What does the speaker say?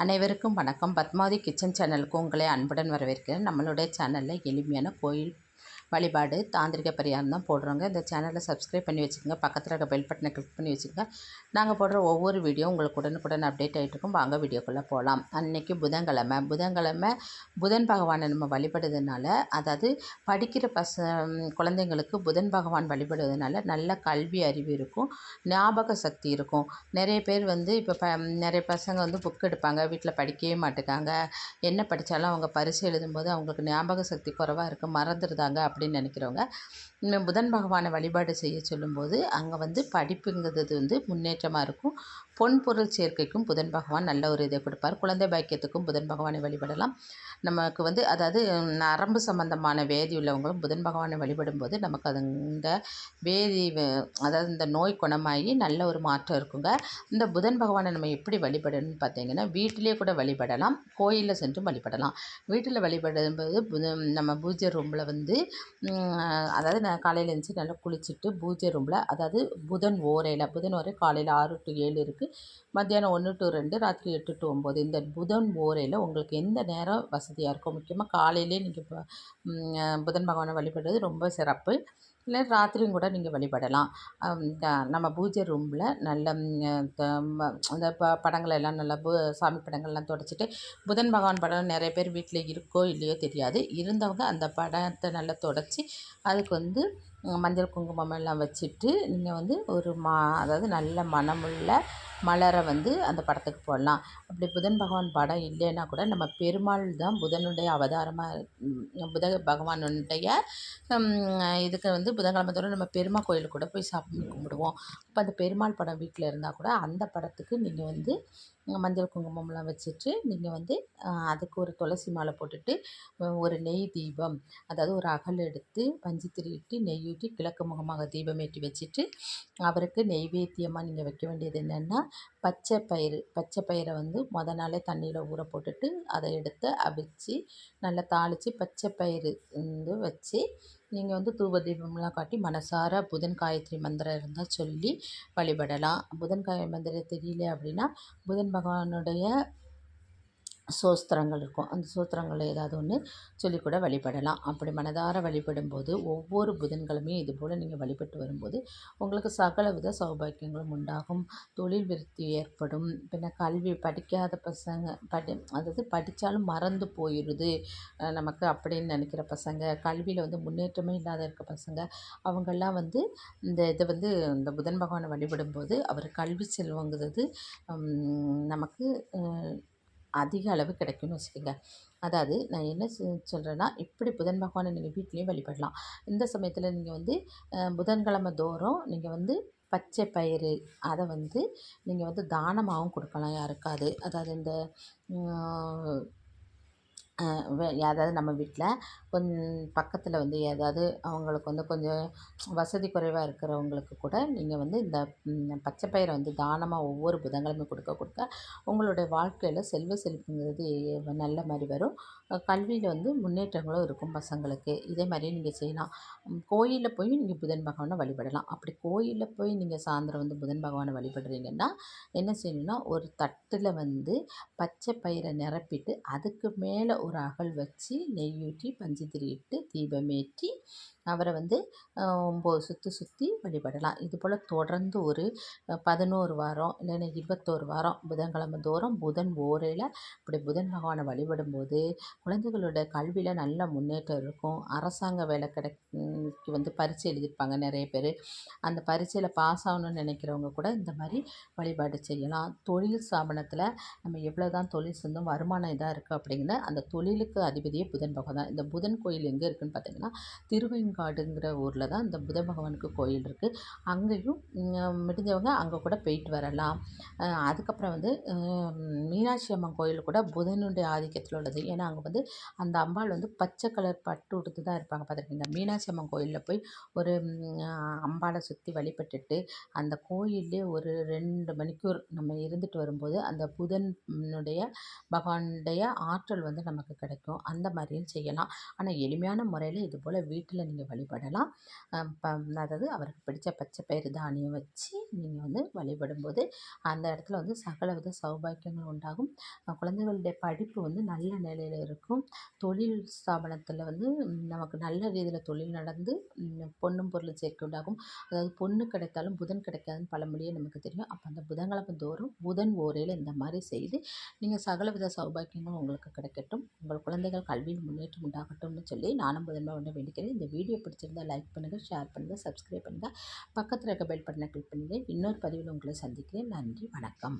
அனைவருக்கும் வணக்கம். பத்மாவதி கிச்சன் சேனலுக்கு உங்களை அன்புடன் வரவேற்கிறேன். நம்மளுடைய சேனலில் எளிமையான கோயில் வழிபாடு தாந்திரிக பரிகாரம் தான் போடுறோங்க. இந்த சேனலை சப்ஸ்கிரைப் பண்ணி வச்சுக்கோங்க. பக்கத்தில் இருக்க பெல் பட்டனை கிளிக் பண்ணி வச்சுக்கோங்க. நாங்கள் போடுற ஒவ்வொரு வீடியோ உங்களுக்கு உடனுக்குடன் அப்டேட் ஆகிட்டு இருக்கும். வாங்க வீடியோக்குள்ளே போகலாம். அன்றைக்கி புதன்கிழமை புதன் பகவானை நம்ம வழிபடுறதுனால, அதாவது படிக்கிற குழந்தைங்களுக்கு புதன் பகவான் வழிபடுவதனால நல்ல கல்வி அறிவு இருக்கும், ஞாபக சக்தி இருக்கும். நிறைய பேர் இப்போ நிறைய பசங்க புக் எடுப்பாங்க, வீட்டில் படிக்கவே மாட்டேங்காங்க. என்ன படித்தாலும் அவங்க பரிசு எழுதும்போது அவங்களுக்கு ஞாபக சக்தி குறைவாக இருக்குது, மறந்துடுதாங்க அப்படின்னு நினைக்கிறவங்க புதன் பகவானை வழிபாடு செய்ய சொல்லும்போது அங்கே படிப்புங்கிறது முன்னேற்றமாக இருக்கும். பொன் பொருள் சேர்க்கைக்கும் புதன் பகவான் நல்ல ஒரு இதை கொடுப்பார். குழந்தை பாக்கியத்துக்கும் புதன் பகவானை வழிபடலாம். நமக்கு அதாவது நரம்பு சம்பந்தமான வேதி உள்ளவங்களும் புதன் பகவானை வழிபடும்போது நமக்கு அது இந்த வேதி அதாவது இந்த நோய் குணமாகி நல்ல ஒரு மாற்றம் இருக்குங்க. இந்த புதன் பகவானை நம்ம எப்படி வழிபடணும்னு பார்த்தீங்கன்னா, வீட்டிலே கூட வழிபடலாம், கோயிலில் சென்றும் வழிபடலாம். வீட்டில் வழிபடும்போது நம்ம பூஜை ரூமில் அதாவது நான் காலையில் எழுந்துச்சி நல்லா குளிச்சுட்டு பூஜை ரூமில், அதாவது புதன் ஓரை காலையில் 6 to 7 இருக்குது, மத்தியானம் 1 to 2, ராத்திரி 8 to 9. இந்த புதன் ஓரையில் உங்களுக்கு எந்த நேரம் வசதியாக இருக்கும், முக்கியமாக காலையிலே நீங்கள் புதன் பகவானை வழிபடுறது ரொம்ப சிறப்பு. இல்லை ராத்திரியும் கூட நீங்கள் வழிபடலாம். நம்ம பூஜை ரூமில் நல்ல அந்த படங்கள் எல்லாம் நல்லா சாமி படங்கள்லாம் துடைச்சிட்டு, புதன் பகவான் படம் நிறைய பேர் வீட்டில் இருக்கோ இல்லையோ தெரியாது, இருந்தவங்க அந்த படத்தை நல்லா துடைச்சி அதுக்கு மஞ்சள் குங்குமம் எல்லாம் வச்சுட்டு நீங்கள் ஒரு அதாவது நல்ல மணமுள்ள மலரை அந்த படத்துக்கு போடலாம். அப்படி புதன் பகவான் படம் இல்லைன்னா கூட நம்ம பெருமாள் தான் புதனுடைய அவதாரமாக, புத பகவானுடைய இதுக்கு புதன்கிழமை தோறும் நம்ம பெருமாள் கோயிலுக்கு கூட போய் சாமி கும்பிடுவோம். அப்போ அந்த பெருமாள் படம் வீட்டில் இருந்தால் கூட அந்த படத்துக்கு நீங்கள் மஞ்சள் குங்குமம்லாம் வச்சுட்டு நீங்கள் அதுக்கு ஒரு துளசி மாலை போட்டுட்டு ஒரு நெய் தீபம், அதாவது ஒரு அகல் எடுத்து பஞ்சு திரியிட்டு நெய் ஊற்றி கிழக்கு முகமாக தீபம் ஏற்றி வச்சுட்டு, அவருக்கு நெய்வேத்தியமாக நீங்கள் வைக்க வேண்டியது என்னென்னா பச்சை பயிரை மொதல் நாளே தண்ணியில் ஊற போட்டுட்டு அதை எடுத்து அவிச்சு நல்லா தாளித்து பச்சை பயிறு வச்சு நீங்கள் தூப தீபம்லாம் காட்டி மனசார புதன் காயத்ரி மந்திரம் இருந்தால் சொல்லி வழிபடலாம். புதன் மந்திரம் தெரியல அப்படின்னா புதன் பகவானுடைய சோஸ்திரங்கள் இருக்கும், அந்த சோஸ்திரங்கள் ஏதாவது ஒன்று சொல்லி கூட வழிபடலாம். அப்படி மனதார வழிபடும்போது ஒவ்வொரு புதன்கிழமையும் இதுபோல் நீங்கள் வழிபட்டு வரும்போது உங்களுக்கு சகல வித சௌபாக்கியங்களும் உண்டாகும், தொழில் விருத்தி ஏற்படும். பின்ன கல்வி படிக்காத பசங்க அதாவது படித்தாலும் மறந்து போயிடுது நமக்கு அப்படின்னு நினைக்கிற பசங்க, கல்வியில் முன்னேற்றமே இல்லாத இருக்க பசங்க, அவங்கெல்லாம் இந்த இதை இந்த புதன் பகவானை வழிபடும்போது அவர் கல்வி செல்வங்கிறது நமக்கு அதிக அளவு கிடைக்கும்னு வச்சுக்கோங்க. அதாவது நான் என்ன சொல்கிறேன்னா, இப்படி புதன் பகவானை நீங்கள் வீட்லேயும் வழிபடலாம். இந்த சமயத்தில் நீங்கள் புதன்கிழமை தோறும் நீங்கள் பச்சை பயிறு அதை நீங்கள் தானமாகவும் கொடுக்கலாம் யாருக்காவது. அதாவது இந்த அதாவது நம்ம வீட்டில் பக்கத்தில் ஏதாவது அவங்களுக்கு கொஞ்சம் வசதி குறைவாக இருக்கிறவங்களுக்கு கூட நீங்கள் இந்த பச்சை பயிரை தானமாக ஒவ்வொரு புதன்கிழமையும் கொடுக்க உங்களுடைய வாழ்க்கையில் செல்வ செழிப்புங்கிறது நல்ல மாதிரி வரும். கல்வியில் முன்னேற்றங்களும் இருக்கும் பசங்களுக்கு. இதே மாதிரி நீங்கள் செய்யலாம். கோயிலில் போய் நீங்கள் புதன் பகவானை வழிபடலாம். அப்படி கோயிலில் போய் நீங்கள் சாயந்தரம் புதன் பகவானை வழிபடுறீங்கன்னா என்ன செய்யணும்னா, ஒரு தட்டில் பச்சை பயிரை நிரப்பிட்டு அதுக்கு மேலே ஒரு அகல் வச்சு நெய் ஊற்றி பஞ்சு திரியிட்டு தீபமேற்றி அவரை 9 சுற்றி வழிபடலாம். இதுபோல் தொடர்ந்து ஒரு 11 வாரம் இல்லைன்னா 21 வாரம் புதன்கிழமை தோறும் புதன் ஓரையில் இப்படி புதன் பகவானை வழிபடும்போது குழந்தைகளோட கல்வியில் நல்ல முன்னேற்றம் இருக்கும். அரசாங்க வேலை கிடைக்கு பரீட்சை எழுதியிருப்பாங்க நிறைய பேர், அந்த பரீட்சையில் பாஸ் ஆகணும்னு நினைக்கிறவங்க கூட இந்த மாதிரி வழிபாடு செய்யலாம். தொழில் ஸ்தாபனத்தில் நம்ம எவ்வளோ தான் தொழில் செஞ்சும் வருமானம் இதாக இருக்குது அப்படிங்கிற அந்த தொழிலுக்கு அதிபதியே புதன் பகவான் தான். இந்த புதன் கோயில் எங்கே இருக்குதுன்னு பார்த்தீங்கன்னா, திருவைங்காடுங்கிற ஊரில் தான் இந்த புத பகவானுக்கு கோயில் இருக்குது. அங்கேயும் முடிஞ்சவங்க அங்கே கூட போயிட்டு வரலாம். அதுக்கப்புறம் மீனாட்சி அம்மன் கோயில் கூட புதனுடைய ஆதிக்கத்தில் உள்ளது. ஏன்னா அங்கே அந்த அம்பாள் பச்சை கலர் பட்டு உடுத்து தான் இருப்பாங்க, பார்த்துருக்கீங்க. மீனாட்சி அம்மன் கோயிலில் போய் ஒரு அம்பாளை சுற்றி வழிபட்டுட்டு அந்த கோயிலே ஒரு 2 மணிக்கூர் நம்ம இருந்துட்டு வரும்போது அந்த புதனுடைய பகவானுடைய ஆற்றல் நமக்கு கிடைக்கும். அந்த மாதிரியும் செய்யலாம். ஆனால் எளிமையான முறையில் இது போல் வீட்டில் நீங்கள் நீங்கள் வழிபடலாம். அதாவது அவருக்கு பிடித்த பச்சை பயிறு தானியம் வச்சு நீங்கள் வந்து வழிபடும்போது அந்த இடத்துல வந்து சகலவித சௌபாக்கியங்கள் உண்டாகும். குழந்தைகளுடைய படிப்பு வந்து நல்ல நிலையில் இருக்கும். தொழில் ஸ்தாபனத்தில் வந்து நமக்கு நல்ல ரீதியில் தொழில் நடந்து பொன்னும் பொருளும் சேர்க்கை உண்டாகும். அதாவது பொண்ணு கிடைத்தாலும் புதன் கிடைக்காதுன்னு பழமொழியே நமக்கு தெரியும். அப்போ அந்த புதன்கிழமை தோறும் புதன் ஓரையில் இந்த மாதிரி செய்து நீங்கள் சகலவித சௌபாக்கியங்களும் உங்களுக்கு கிடைக்கட்டும். உங்கள் குழந்தைகள் கல்வியில் முன்னேற்றம் உண்டாகட்டும்னு சொல்லி நானும் முதன்மை ஒன்று வேண்டிக்கிறேன். இந்த வீடியோ பிடிச்சிருந்தால் லைக் பண்ணுங்கள், ஷேர் பண்ணுங்கள், சப்ஸ்கிரைப் பண்ணுங்கள். பக்கத்தில் இருக்க பெல் பட்டனை கிளிக் பண்ணுங்கள். இன்னொரு பதிவில் உங்களை சந்திக்கிறேன். நன்றி, வணக்கம்.